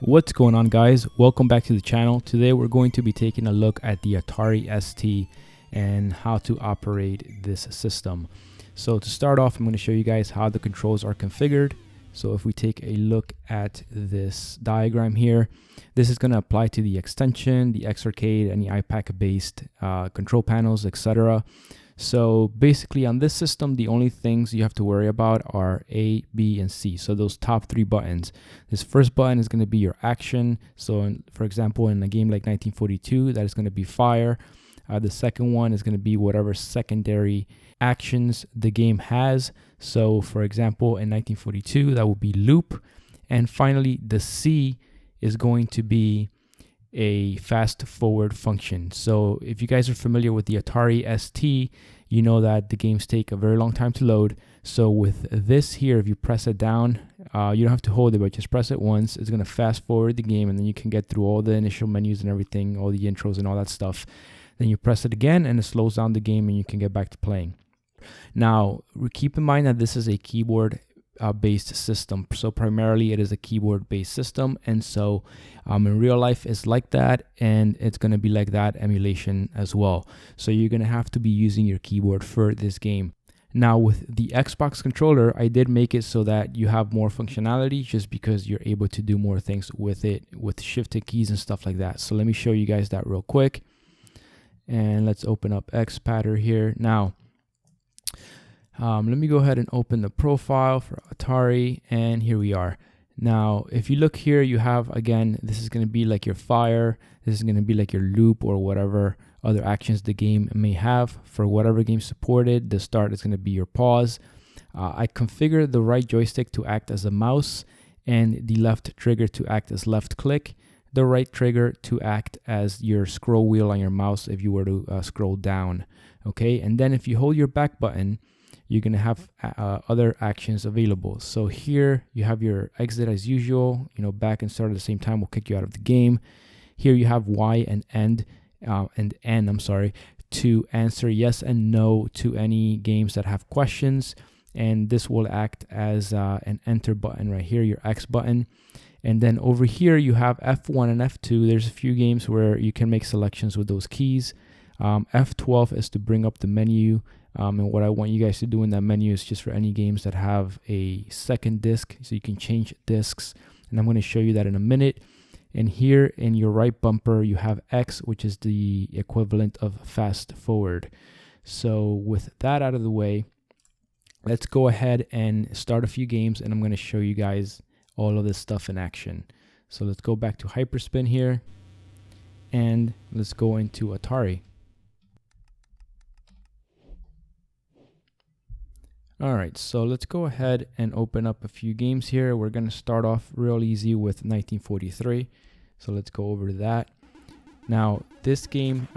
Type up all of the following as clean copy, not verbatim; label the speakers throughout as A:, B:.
A: What's going on, guys? Welcome back to the channel. Today we're going to be taking a look at the Atari ST and how to operate this system. So to start off, I'm going to show you guys how the controls are configured. So if we take a look at this diagram here, this is going to apply to the extension, the X Arcade, any iPac based control panels, etc. So basically on this system, the only things you have to worry about are A, B, and C. So those top three buttons. This first button is going to be your action. So for example, in a game like 1942, that is going to be fire. The second one is going to be whatever secondary actions the game has. So for example, in 1942, that would be loop. And finally, the C is going to be a fast forward function. So if you guys are familiar with the Atari ST, you know that the games take a very long time to load. So with this here, if you press it down, you don't have to hold it, but just press it once. It's going to fast forward the game, and then you can get through all the initial menus and everything, all the intros and all that stuff. Then you press it again and it slows down the game and you can get back to playing. Now, keep in mind that this is a keyboard based system. So primarily it is a keyboard based system, and so in real life it's like that, and it's going to be like that emulation as well. So you're going to have to be using your keyboard for this game. Now with the Xbox controller, I did make it so that you have more functionality, just because you're able to do more things with it with shifted keys and stuff like that. So let me show you guys that real quick, and let's open up XPatter here. Now let me go ahead and open the profile for Atari, and here we are. Now, if you look here, you have, again, this is going to be like your fire. This is going to be like your loop or whatever other actions the game may have. For whatever game supported, the start is going to be your pause. I configured the right joystick to act as a mouse, and the left trigger to act as left click. The right trigger to act as your scroll wheel on your mouse if you were to scroll down. Okay, and then if you hold your back button, you're going to have other actions available. So here you have your exit as usual, back and start at the same time will kick you out of the game. Here you have Y and N, to answer yes and no to any games that have questions. And this will act as an enter button right here, your X button. And then over here you have F1 and F2. There's a few games where you can make selections with those keys. F12 is to bring up the menu. And what I want you guys to do in that menu is just for any games that have a second disc, so you can change discs, and I'm going to show you that in a minute. And here in your right bumper you have X, which is the equivalent of fast forward. So with that out of the way, let's go ahead and start a few games, and I'm going to show you guys all of this stuff in action. So let's go back to Hyperspin here, and let's go into Atari. All right, so let's go ahead and open up a few games here. We're going to start off real easy with 1943. So let's go over to that. Now, this game,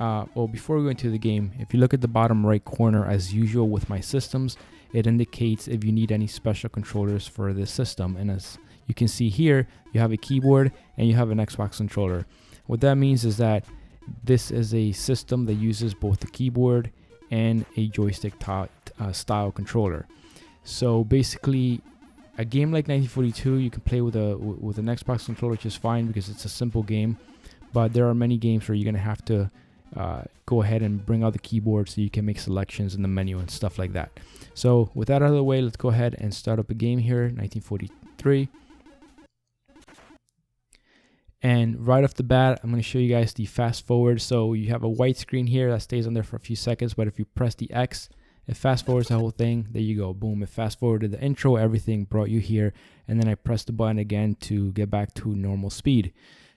A: before we go into the game, if you look at the bottom right corner, as usual with my systems, it indicates if you need any special controllers for this system. And as you can see here, you have a keyboard and you have an Xbox controller. What that means is that this is a system that uses both the keyboard and a joystick style controller. So basically, a game like 1942 you can play with an Xbox controller just fine, because it's a simple game. But there are many games where you're gonna have to go ahead and bring out the keyboard so you can make selections in the menu and stuff like that. So with that out of the way, let's go ahead and start up a game here, 1943. And right off the bat, I'm going to show you guys the fast forward. So you have a white screen here that stays on there for a few seconds, but if you press the X, it fast forwards the whole thing. There you go, boom, it fast forwarded the intro, everything brought you here, and then I press the button again to get back to normal speed.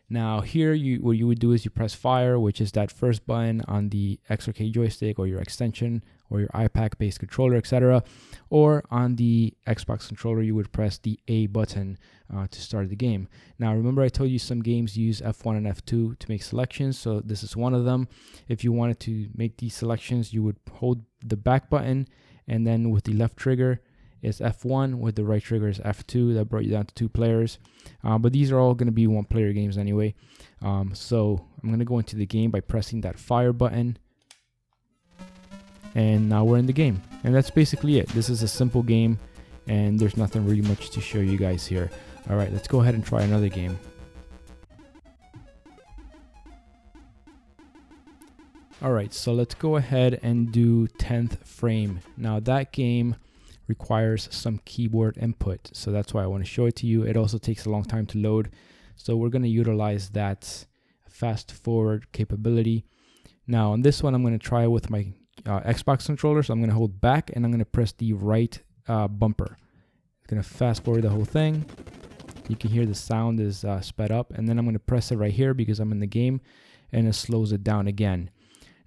A: Now here, what you would do is you press fire, which is that first button on the X Arcade joystick or your extension or your iPac based controller, etc. Or on the Xbox controller, you would press the A button to start the game. Now remember, I told you some games use F1 and F2 to make selections, so this is one of them. If you wanted to make these selections, you would hold the back button, and then with the left trigger is F1, with the right trigger is F2. That brought you down to 2 players. But these are all going to be 1-player games anyway. So I'm going to go into the game by pressing that fire button. And now we're in the game. And that's basically it. This is a simple game, and there's nothing really much to show you guys here. All right, let's go ahead and try another game. All right, so let's go ahead and do 10th frame. Now that game requires some keyboard input, so that's why I want to show it to you. It also takes a long time to load, so we're going to utilize that fast forward capability. Now on this one, I'm going to try with my Xbox controller, so I'm going to hold back and I'm going to press the right bumper. It's going to fast forward the whole thing. You can hear the sound is sped up, and then I'm going to press it right here because I'm in the game, and it slows it down again.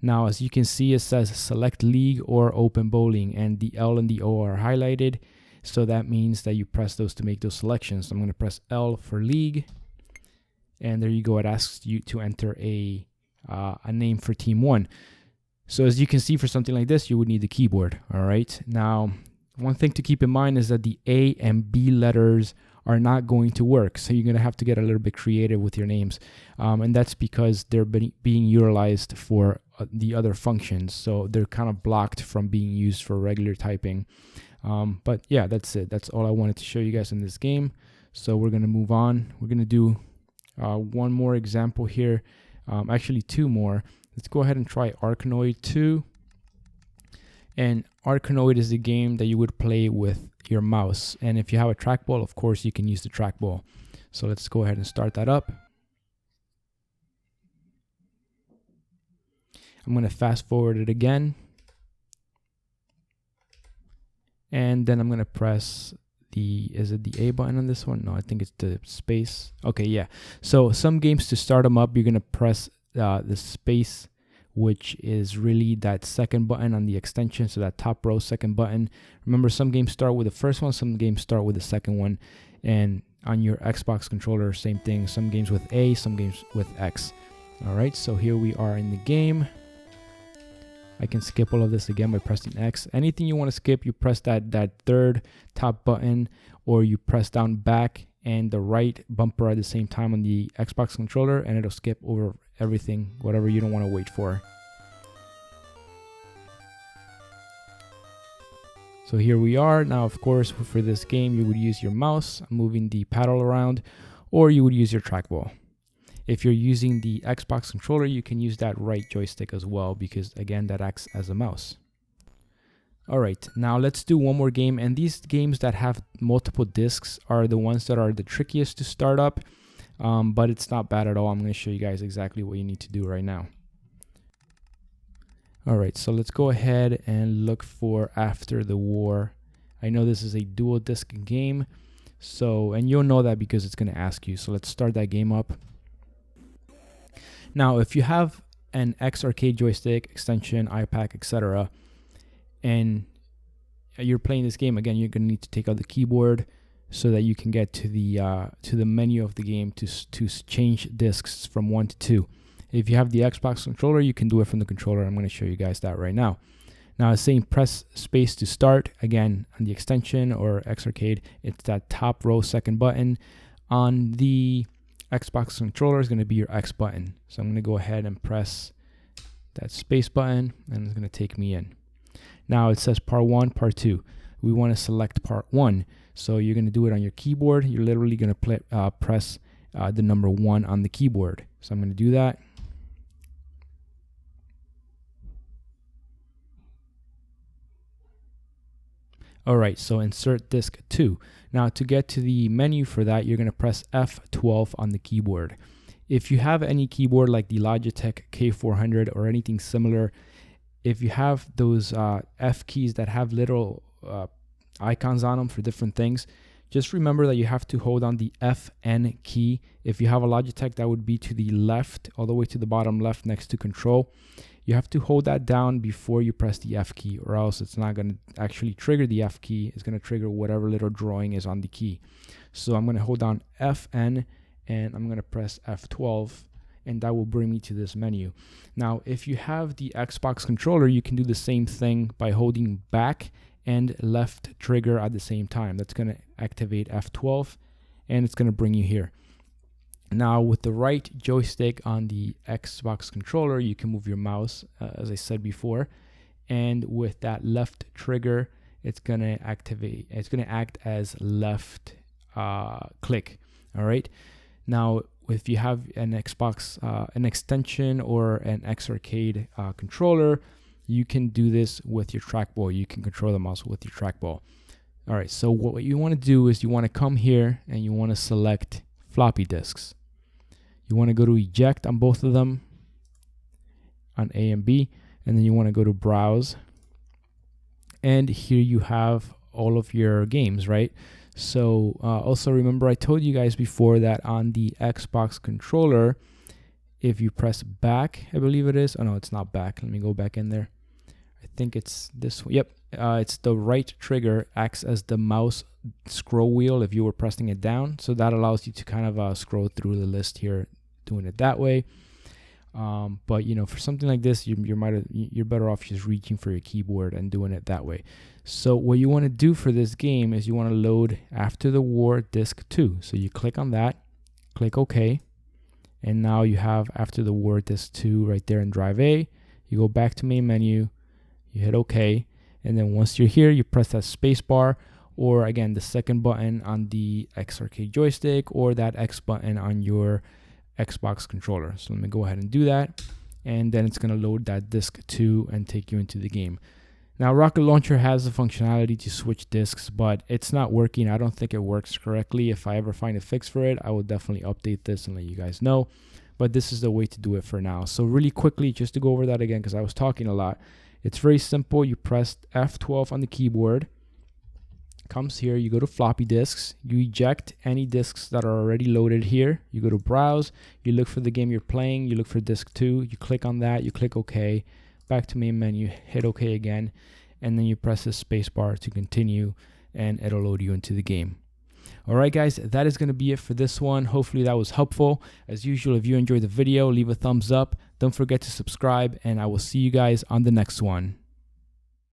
A: Now, as you can see, it says select league or open bowling, and the L and the O are highlighted. So that means that you press those to make those selections. So I'm going to press L for league, and there you go. It asks you to enter a name for team one. So as you can see, for something like this, you would need the keyboard. All right. Now, one thing to keep in mind is that the A and B letters are not going to work. So you're going to have to get a little bit creative with your names. And that's because they're being utilized for the other functions. So they're kind of blocked from being used for regular typing. But yeah, that's it. That's all I wanted to show you guys in this game. So we're going to move on. We're going to do one more example here. Actually, two more. Let's go ahead and try Arkanoid 2. And Arkanoid is a game that you would play with your mouse. And if you have a trackball, of course, you can use the trackball. So let's go ahead and start that up. I'm going to fast forward it again. And then I'm going to press is it the A button on this one? No, I think it's the space. Okay, yeah. So some games, to start them up, you're going to press the space, which is really that second button on the extension. So that top row second button. Remember, some games start with the first one, some games start with the second one. And on your Xbox controller, same thing. Some games with A, some games with X. All right, so here we are in the game. I can skip all of this again by pressing X. Anything you want to skip, you press that third top button, or you press down back and the right bumper at the same time on the Xbox controller, and it'll skip over everything, whatever you don't want to wait for. So here we are. Now, of course, for this game, you would use your mouse, moving the paddle around, or you would use your trackball. If you're using the Xbox controller, you can use that right joystick as well, because again, that acts as a mouse. All right, now let's do one more game. And these games that have multiple discs are the ones that are the trickiest to start up, but it's not bad at all. I'm going to show you guys exactly what you need to do right now. All right, so let's go ahead and look for After the War. I know this is a dual disc game, and you'll know that because it's going to ask you. So let's start that game up. Now, if you have an X arcade joystick, extension, iPad, etc., and you're playing this game, again, you're going to need to take out the keyboard so that you can get to the menu of the game to change discs from 1 to 2. If you have the Xbox controller, you can do it from the controller. I'm going to show you guys that right now. Now, it's saying press space to start. Again, on the extension or X arcade, it's that top row second button. On the Xbox controller is going to be your X button. So I'm going to go ahead and press that space button, and it's going to take me in. Now it says part 1, part 2. We want to select part 1. So you're going to do it on your keyboard. You're literally going to press the number 1 on the keyboard. So I'm going to do that. All right, so insert disc 2. Now to get to the menu for that, you're going to press F12 on the keyboard. If you have any keyboard like the Logitech K400 or anything similar, if you have those F keys that have little icons on them for different things, just remember that you have to hold on the FN key. If you have a Logitech, that would be to the left, all the way to the bottom left next to Control. You have to hold that down before you press the F key, or else it's not going to actually trigger the F key. It's going to trigger whatever little drawing is on the key. So I'm going to hold down FN, and I'm going to press F12, and that will bring me to this menu. Now, if you have the Xbox controller, you can do the same thing by holding back and left trigger at the same time. That's going to activate F12, and it's going to bring you here. Now, with the right joystick on the Xbox controller, you can move your mouse, as I said before. And with that left trigger, it's going to activate, it's going to act as left click. All right. Now, if you have an Xbox, an extension or an X Arcade controller, you can do this with your trackball. You can control the mouse with your trackball. All right, so what you want to do is you want to come here and you want to select floppy disks. You want to go to eject on both of them, on A and B, and then you want to go to browse. And here you have all of your games, right? So also remember, I told you guys before that on the Xbox controller, if you press back, I believe it is. Oh no, it's not back. Let me go back in there. I think it's this one. Yep, it's the right trigger acts as the mouse scroll wheel if you were pressing it down. So that allows you to kind of scroll through the list here, doing it that way. But you know, for something like this, you're better off just reaching for your keyboard and doing it that way. So what you want to do for this game is you want to load After the War Disc 2. So you click on that, click OK, and now you have After the War Disc 2 right there in Drive A. You go back to main menu, you hit OK, and then once you're here, you press that space bar, or again the second button on the X Arcade joystick, or that X button on your Xbox controller. So let me go ahead and do that, and then it's going to load that disc 2 and take you into the game. Now Rocket Launcher has the functionality to switch discs, but it's not working. I don't think it works correctly. If I ever find a fix for it, I will definitely update this and let you guys know, but this is the way to do it for now. So really quickly, just to go over that again, because I was talking a lot, it's very simple. You press F12 on the keyboard, comes here, you go to floppy disks, you eject any disks that are already loaded here, you go to browse, you look for the game you're playing, you look for disc 2, you click on that, you click OK, back to main menu, hit OK again, and then you press the space bar to continue, and it'll load you into the game. Alright guys, that is going to be it for this one. Hopefully that was helpful. As usual, if you enjoyed the video, leave a thumbs up, don't forget to subscribe, and I will see you guys on the next one.